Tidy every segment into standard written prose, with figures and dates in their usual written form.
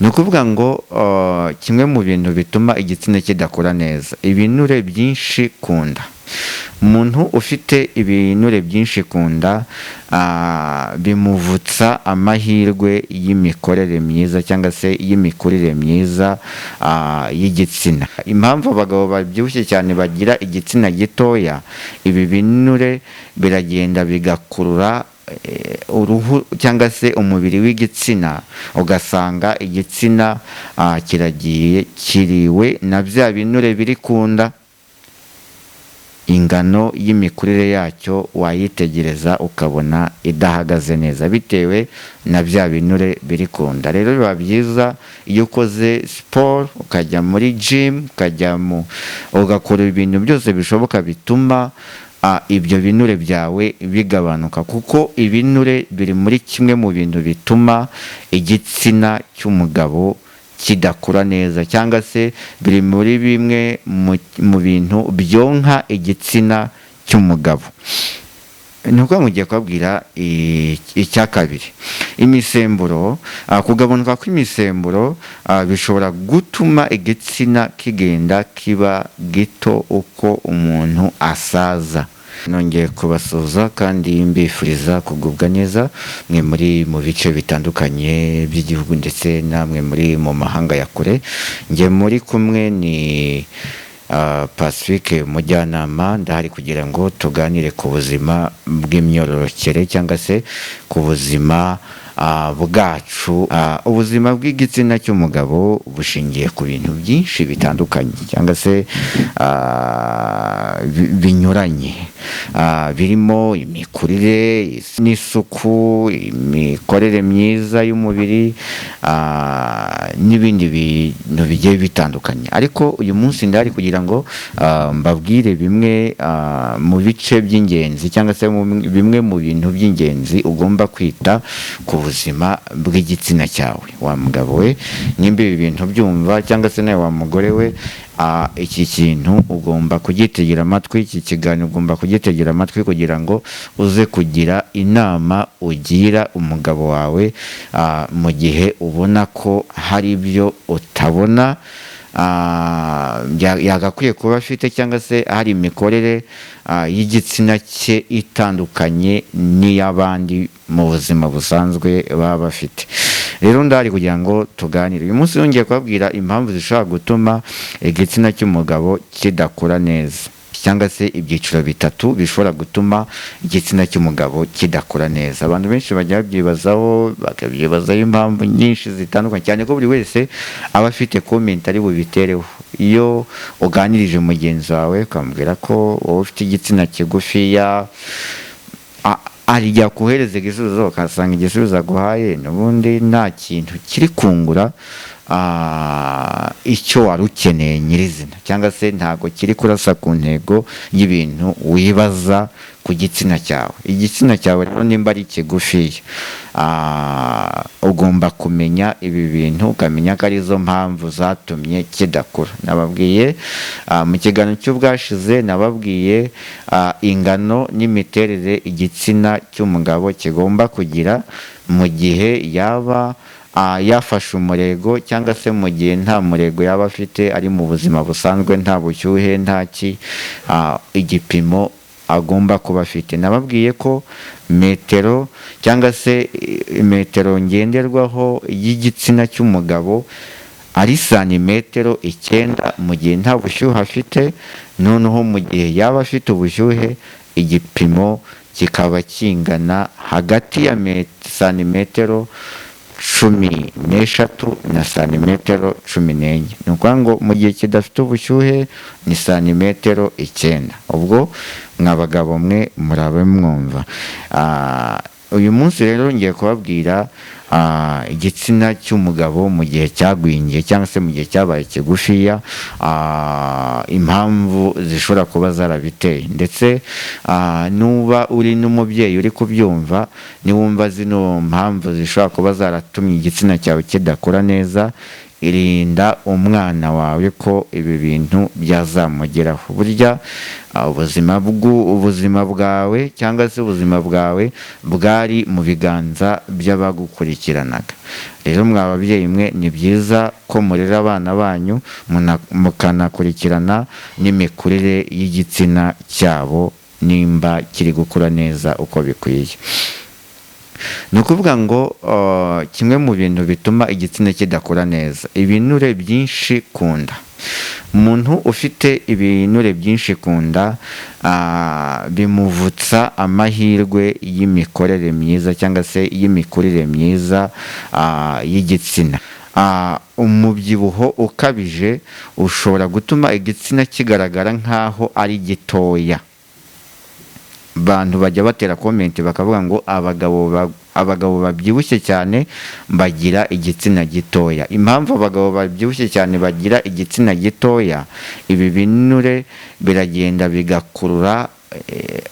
ni ukuvuga ngo kimwe mu bintu bituma igitsina kidakura neza, ibinure byinshi ku nda. Umuntu ufite ibinure byinshi ku nda bimuvutsa amahirwe y'imikorere myiza cyangwa se y'imikurire myiza y'igitsina. Impamvu abagabo babyibushye cyane bagira igitsina gitoya, ibi binure biragenda bigakurura uruhu cyangwa se umubiri w'igitsina, ugasanga igitsina kiragiye kiriwe na bya binure biri ku nda. Ingano y'imikurire yacyo wayitegereza ukabona idahagaze neza bitewe na bya binure biri ku nda. Rero biba byiza iyo ukoze siporo, ukajya muri gym, ugakora ibintu byose bishoboka bituma ibyo binure byawe bigabanuka, kuko ibinure biri muri kimwe mu bintu bituma igitsina cy'umugabo kidakura neza, cyangwa se biri muri bimwe mu bintu byonka igitsina cy'umugabo. Nuko mugiye kubabwira icya kabiri, imisemburo. Kugabanuka kw'imisemburo bishobora gutuma igitsina kigenda kiba gito uko umuntu asaza. Nongeye kubasuhuza kandi mbifuriza kugubwa neza, mwe muri mu bice bitandukanye by'igihugu ndetse namwe muri mu mahanga ya kure. Njye muri kumwe ni Pacifique Mujyanama, ndahari kugira ngo tuganire ku buzima bw'imyororokere cyangwa se ku buzima bwacu. Ubuzima bw'igitsina cy'umugabo bushingiye ku bintu byinshi bitandukanye cyangwa se binyuranye, birimo imikurire n'isuku, imikorere myiza y'umubiri n'ibindi bintu bigiye bitandukanye. Ariko uyu munsi ndahari kugira ngo mbabwire bimwe mu bice by'ingenzi cyangwa se bimwe mu bintu by'ingenzi ugomba kwita ku buzima bw'igitsina cyawe. Wa mugabo we, nimba ibi bintu byumva, cyangwa se nawe wa mugore we, iki kintu ugomba kugitegera amatwi, iki kiganiro ugomba kugitegera amatwi kugira ngo uze kugira inama ugira umugabo wawe mu gihe ubona ko hari ibyo utabona yagakwiye kuba afite, cyangwa se hari imikorere y'igitsina cye itandukanye n'iy'abandi mu buzima busanzwe baba bafite. Rero ndahari kugira ngo tuganire. Uyu munsi nongeye kubabwira impamvu zishobora gutuma igitsina cy'umugabo kidakura neza, cyangwa se ibyiciro bitatu bishobora gutuma igitsina cy'umugabo kidakura neza. Abantu benshi bajya bakabyibazaho impamvu nyinshi zitandukanye, cyane ko buri wese aba afite comment ari bubitereho. Iyo uganirije mugenzi wawe ukamubwira ko wowe ufite igitsina kigufiya, arijya kuhereza igisubizo, ukasanga igisubizo aguhaye n'ubundi nta kintu kiri kungura icyo wari ukeneye nyirizina, cyangwa se ntabwo kiri kurasa ku ntego y'ibintu wibaza ku gitsina cyawe. Igitsina cyawe rero nimba ari kigufiya, ugomba kumenya ibi bintu, ukamenya ko arizo mpamvu zatumye kidakura. Nababwiye mu kiganiro cy'ubwashize, nababwiye ingano n'imiterere igitsina cy'umugabo kigomba kugira mu gihe yaba yafashe umurego, cyangwa se mu gihe nta murego yaba afite, ari mu buzima busanzwe, nta bushyuhe, igipimo agomba kuba afite. Nababwiye ko metero cyangwa se metero ngenderwaho y'igitsina cy'umugabo ari santimetero 9 mu gihe nta bushyuhe afite. Noneho mu gihe yaba afite ubushyuhe, igipimo kikaba kingana hagati ya santimetero 13 na santimetero 14. Ni ukuvuga ngo mu gihe kidafite ubushyuhe ni santimetero 9. Ubwo mwabagabo mwe murabe mwumva. Uyu munsi rero ngiye kubabwira igitsina cy'umugabo mu gihe cyagwingiye cyangwa se mu gihe cyabaye kigufiya, impamvu zishobora kuba zarabiteye. Ndetse nuba uri n'umubyeyi uri kubyumva, niwumva zino mpamvu zishobora kuba zaratumye igitsina cyawe kidakura neza, irinda umwana wawe ko ibi bintu byazamugeraho. Burya ubuzima bwawe cyangwa se ubuzima bwawe bwari mu biganza by'abagukurikiranaga. Rero mwa babyeyi mwe, ni byiza ko murera abana banyu mukanakurikirana n'imikurire y'igitsina cyabo nimba kiri gukura neza uko bikwiye. Ni ukuvuga ngo kimwe mu bintu bituma igitsina kidakura neza, ibinure byinshi ku nda. Umuntu ufite ibinure byinshi ku nda bimuvutsa amahirwe y'imikorere myiza cyangwa se y'imikurire myiza y'igitsina. Umubyibuho ukabije ushobora gutuma igitsina kigaragara nk'aho ari gitoya. Abantu bajya batera komenti bakavuga ngo abagabo babyibushye cyane bagira igitsina gitoya. Impamvu abagabo babyibushye cyane bagira igitsina gitoya, ibi binure biragenda bigakurura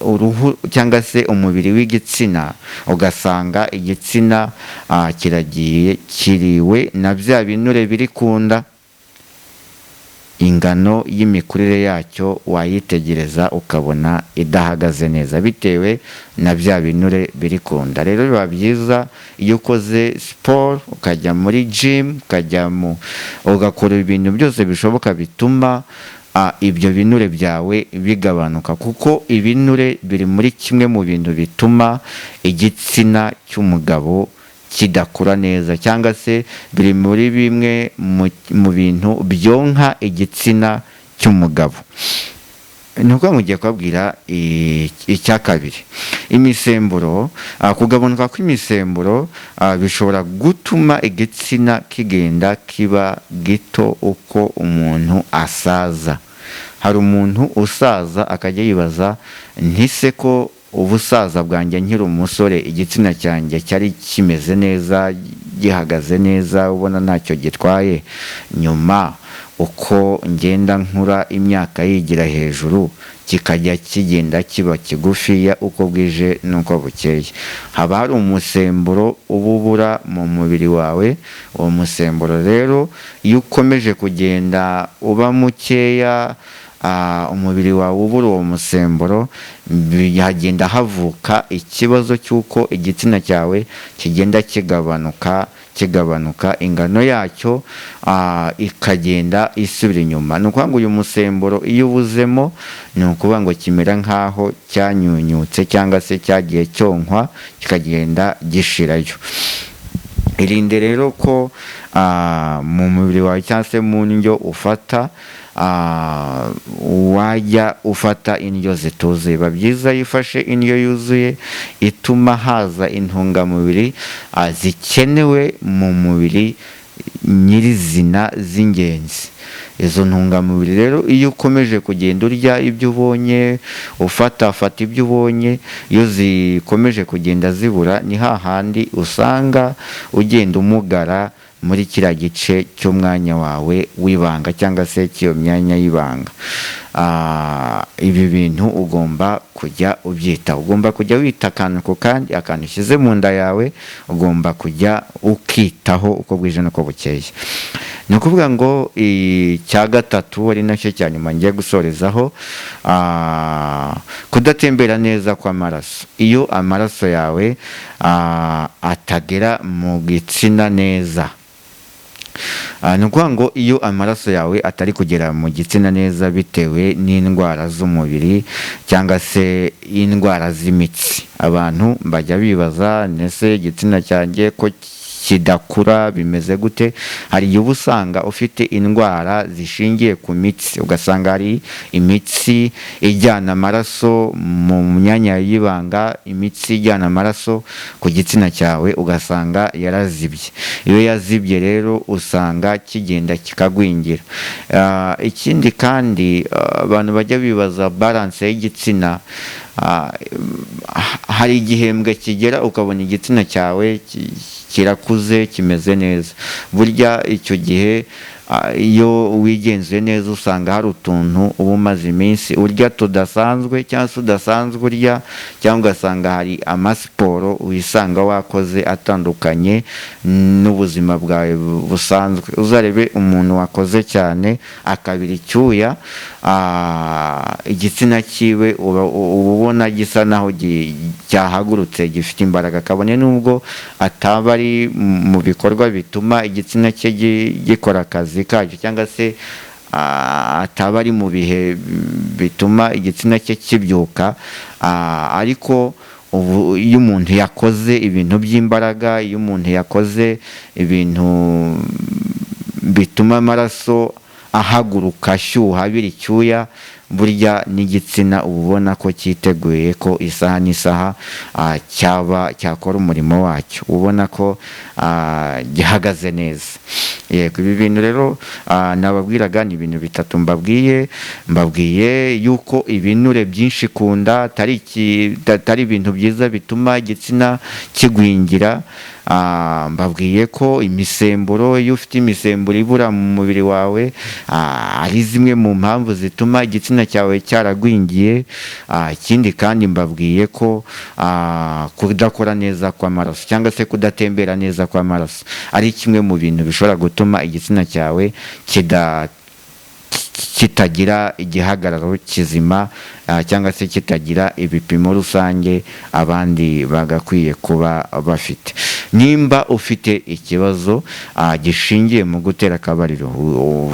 uruhu cyangwa se umubiri w'igitsina, ugasanga igitsina kiragiye kiriwe na bya binure biri ku nda. Ingano y'imikurire yacyo wayitegereza ukabona idahagaze neza bitewe na bya binure biri ku nda. Rero biba byiza iyo ukoze siporo, ukajya muri gym, ugakora ibintu byose bishoboka bituma ibyo binure byawe bigabanuka, kuko ibinure biri muri kimwe mu bintu bituma igitsina cy'umugabo kidakura neza, cyangwa se biri muri bimwe mu bintu byonka igitsina cy'umugabo. Ni ukuvuga ngo ugiye kubabwira icya kabiri, imisemburo. Kugabanuka kw'imisemburo bishobora gutuma igitsina kigenda kiba gito uko umuntu asaza. Hari umuntu usaza akajya yibaza, ntise ko ubusaza bwanjye nkiri umusore igitsina cyanjye cyari kimeze neza, gihagaze neza, ubona ntacyo gitwaye, nyuma uko ngenda nkura imyaka yigira hejuru kikajya kigenda kiba kigufiya uko bwije n'uko bukeye. Haba hari umusemburo uba ubura mu mubiri wawe. Uwo musemburo rero iyo ukomeje kugenda uba mukeya, umubiri wawe ubura uwo musemburo, hagenda havuka ikibazo cy'uko igitsina cyawe kigenda kigabanuka, ingano yacyo ikagenda isubira inyuma. Ni ukuvuga ngo uyu musemburo iyo ubuzemo, ni ukuvuga ngo kimera nk'aho cyanyunyutse cyangwa se cyagiye cyonkwa kikagenda gishirayo. Irinde rero ko mu mubiri wawe cyangwa se mu ndyo ufata wajya ufata indyo zituzuye. Biba byiza iyo ufashe indyo yuzuye ituma haza intungamubiri zikenewe mu mubiri nyirizina z'ingenzi. Izo ntungamubiri rero iyo ukomeje kugenda urya ibyo ubonye, ufata ibyo ubonye, iyo zikomeje kugenda zibura, ni hahandi usanga ugenda umugara muri kiriya gice cy'umwanya wawe w'ibanga cyangwa se cy'iyo myanya y'ibanga. Ibi bintu ugomba kujya ubyitaho. Ugomba kujya wita akantu ku kandi, akantu ushyize mu nda yawe ugomba kujya ukitaho uko bwije n'uko bukeye. Ni ukuvuga ngo icya gatatu ari nacyo cya nyuma ngiye gusorezaho, kudatembera neza kw'amaraso. Iyo amaraso yawe atagera mu gitsina neza, ni ukuvuga ngo iyo amaraso yawe atari kugera mu gitsina neza bitewe n'indwara z'umubiri cyangwa se indwara z'imitsi, abantu bajya bibaza, ese igitsina cyanjye ko kidakura bimeze gute? Hari igihe uba usanga ufite indwara zishingiye ku mitsi, ugasanga hari imitsi ijyana amaraso mu myanya y'ibanga, imitsi ijyana amaraso ku gitsina cyawe ugasanga yarazibye. Iyo yazibye rero usanga kigenda kikagwingira. Ikindi kandi abantu bajya bibaza balance y'igitsina. Hari igihembwe kigera ukabona igitsina cyawe kirakuze kimeze neza. Burya icyo gihe iyo wigenzuye neza usanga hari utuntu uba umaze iminsi urya tudasanzwe cyangwa se udasanzwe urya, cyangwa ugasanga hari amasiporo wisanga wakoze atandukanye n'ubuzima bwawe busanzwe. Uzarebe umuntu wakoze cyane akabira icyuya, igitsina cyiwe uba ubona gisa naho cyahagurutse gifite imbaraga, kabone nubwo ataba ari mu bikorwa bituma igitsina cye gikora akazi kacyo, cyangwa se ataba ari mu bihe bituma igitsina cye kibyuka, ariko ubu iyo umuntu yakoze ibintu by'imbaraga, iyo umuntu yakoze ibintu bituma amaraso ahaguruka ashyuha abira icyuya, burya n'igitsina uba ubona ko cyiteguye ko isaha n'isaha cyakora umurimo wacyo, ubona ko gihagaze neza. Yego, ibi bintu rero nababwiraga ni ibintu bitatu mbabwiye yuko ibinure byinshi ku nda atari ibintu byiza bituma igitsina kigwingira. Mbabwiye ko imisemburo, iyo ufite imisemburo ibura mu mubiri wawe, ari zimwe mu mpamvu zituma igitsina cyawe cyaragwingiye. Ikindi kandi mbabwiye ko kudakora neza kw'amaraso cyangwa se kudatembera neza kw'amaraso ari kimwe mu bintu bishobora gutuma igitsina cyawe kitagira igihagararo kizima, cyangwa se kitagira ibipimo rusange abandi bagakwiye kuba bafite. Nimba ufite ikibazo gishingiye mu gutera akabariro,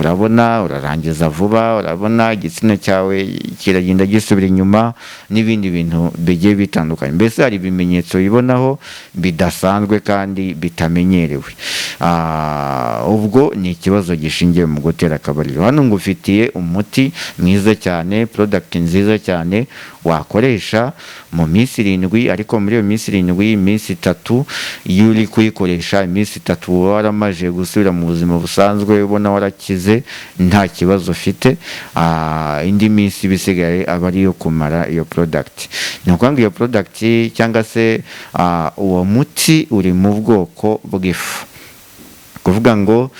urabona urarangiza vuba, urabona igitsina cyawe kiragenda gisubira inyuma, n'ibindi bintu bigiye bitandukanye, mbese hari ibimenyetso bibonaho bidasanzwe kandi bitamenyerewe, ubwo ni ikibazo gishingiye mu gutera akabariro. Hano ngufitiye umuti mwiza cyane, product nziza cyane wakoresha mu minsi 7, ariko muri iyo minsi 7, iminsi 3 iyo uri kuyikoresha, iminsi 3 waramaje gusubira mu buzima busanzwe, ubona warakize nta kibazo ufite, indi minsi bisigaye aba ari yo kumara iyo product. Ni ukuvuga iyo product cyangwa se uwo muti uri mu bwoko bw'ifu, kuvuga ngo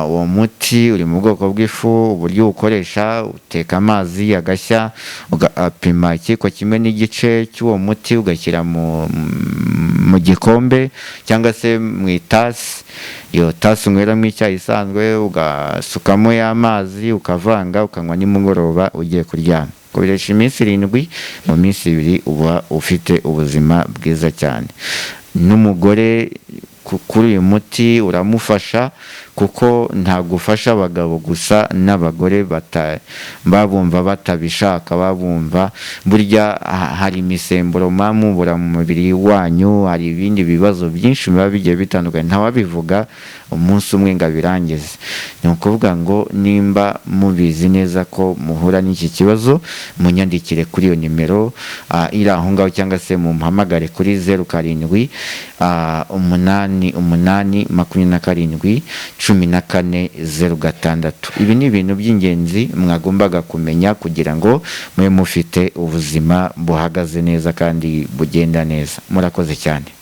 uwo muti uri mu bwoko bw'ifu. Uburyo ukoresha, uteka amazi agashya, ugapima ikiko kimwe n'igice cy'uwo muti, ugashyira mu gikombe cyangwa se mu itasi. Iyo tasi unyweramo icyayi isanzwe, ugasukamo y'amazi, ukavanga, ukanywa nimugoroba ugiye kuryama. Koresha iminsi 7, mu minsi 2 uba ufite ubuzima bwiza cyane. N'umugore kuri uyu muti uramufasha, kuko ntabwo ufasha abagabo gusa, n'abagore babumva batabishaka, babumva burya hari imisemburo mubura mu mubiri wanyu, hari ibindi bibazo byinshi biba bigiye bitandukanye, ntawabivuga umunsi umwe ngo abirangize. Ni ukuvuga ngo nimba mubizi neza ko muhura n'iki kibazo, munyandikire kuri iyo nimero iri aho ngaho, cyangwa se mumpamagare kuri 07 8 8 27 14 06. Ibi ni ibintu by'ingenzi mwagombaga kumenya kugira ngo mube mufite ubuzima buhagaze neza kandi bugenda neza. Murakoze cyane.